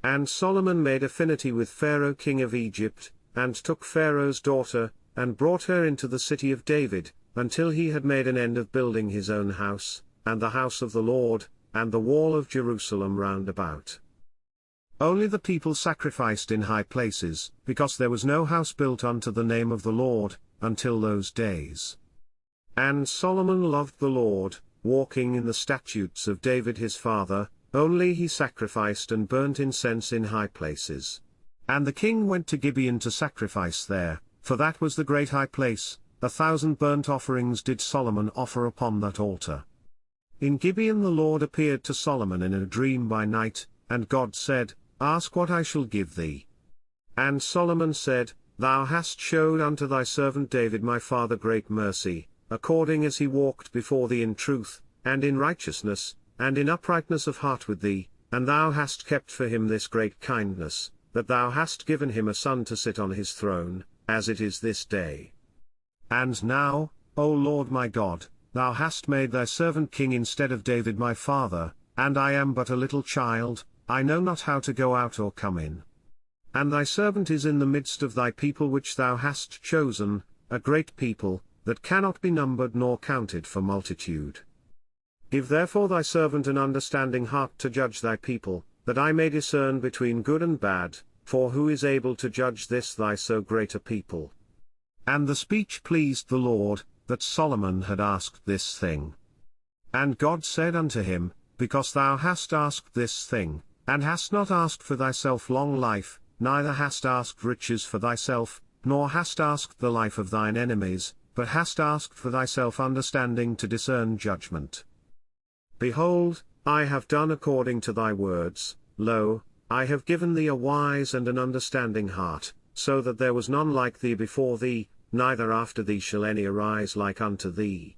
And Solomon made affinity with Pharaoh king of Egypt, and took Pharaoh's daughter, and brought her into the city of David, until he had made an end of building his own house, and the house of the Lord, and the wall of Jerusalem round about. Only the people sacrificed in high places, because there was no house built unto the name of the Lord, until those days. And Solomon loved the Lord, walking in the statutes of David his father, only he sacrificed and burnt incense in high places. And the king went to Gibeon to sacrifice there, for that was the great high place. 1,000 burnt offerings did Solomon offer upon that altar. In Gibeon the Lord appeared to Solomon in a dream by night, and God said, Ask what I shall give thee. And Solomon said, Thou hast showed unto thy servant David my father great mercy, according as he walked before thee in truth, and in righteousness, and in uprightness of heart with thee, and thou hast kept for him this great kindness, that thou hast given him a son to sit on his throne, as it is this day. And now, O Lord my God, thou hast made thy servant king instead of David my father, and I am but a little child, I know not how to go out or come in. And thy servant is in the midst of thy people which thou hast chosen, a great people, that cannot be numbered nor counted for multitude. Give therefore thy servant an understanding heart to judge thy people, that I may discern between good and bad, for who is able to judge this thy so great a people? And the speech pleased the Lord, that Solomon had asked this thing. And God said unto him, Because thou hast asked this thing, and hast not asked for thyself long life, neither hast asked riches for thyself, nor hast asked the life of thine enemies, but hast asked for thyself understanding to discern judgment. Behold, I have done according to thy words, lo, I have given thee a wise and an understanding heart, so that there was none like thee before thee, neither after thee shall any arise like unto thee.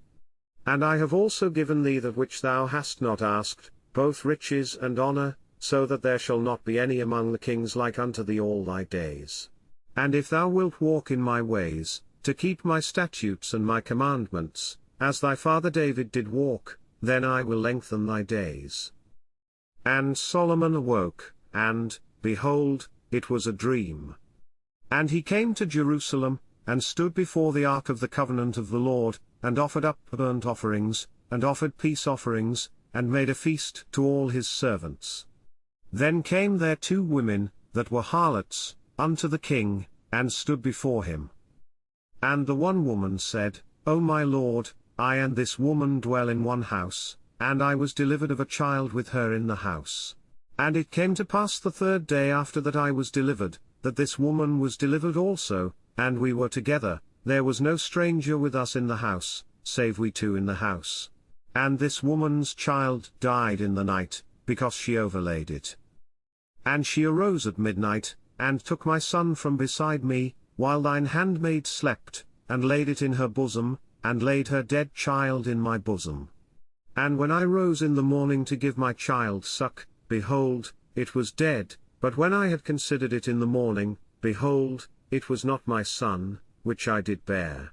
And I have also given thee that which thou hast not asked, both riches and honor, so that there shall not be any among the kings like unto thee all thy days. And if thou wilt walk in my ways, to keep my statutes and my commandments, as thy father David did walk, then I will lengthen thy days. And Solomon awoke, and, behold, it was a dream. And he came to Jerusalem, and stood before the ark of the covenant of the Lord, and offered up burnt offerings, and offered peace offerings, and made a feast to all his servants. Then came there 2 women, that were harlots, unto the king, and stood before him. And the one woman said, O my lord, I and this woman dwell in one house, and I was delivered of a child with her in the house. And it came to pass the 3rd day after that I was delivered, that this woman was delivered also, and we were together, there was no stranger with us in the house, save we 2 in the house. And this woman's child died in the night, because she overlaid it. And she arose at midnight, and took my son from beside me, while thine handmaid slept, and laid it in her bosom, and laid her dead child in my bosom. And when I rose in the morning to give my child suck, behold, it was dead, but when I had considered it in the morning, behold, it was not my son, which I did bear.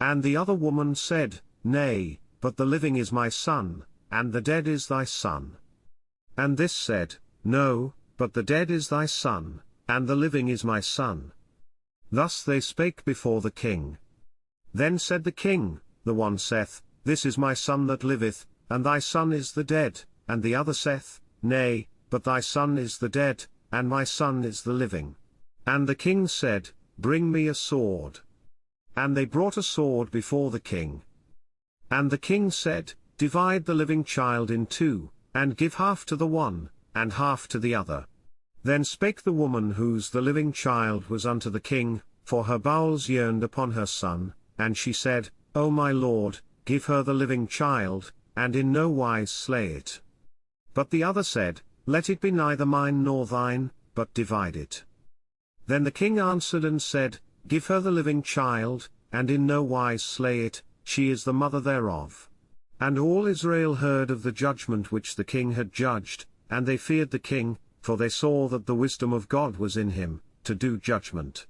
And the other woman said, Nay, but the living is my son, and the dead is thy son. And this said, No, but the dead is thy son, and the living is my son. Thus they spake before the king. Then said the king, the one saith, This is my son that liveth, and thy son is the dead, and the other saith, Nay, but thy son is the dead, and my son is the living. And the king said, Bring me a sword. And they brought a sword before the king. And the king said, Divide the living child in 2, and give half to the one, and half to the other. Then spake the woman whose the living child was unto the king, for her bowels yearned upon her son, and she said, O my lord, give her the living child, and in no wise slay it. But the other said, Let it be neither mine nor thine, but divide it. Then the king answered and said, Give her the living child, and in no wise slay it, she is the mother thereof. And all Israel heard of the judgment which the king had judged, and they feared the king, for they saw that the wisdom of God was in him, to do judgment.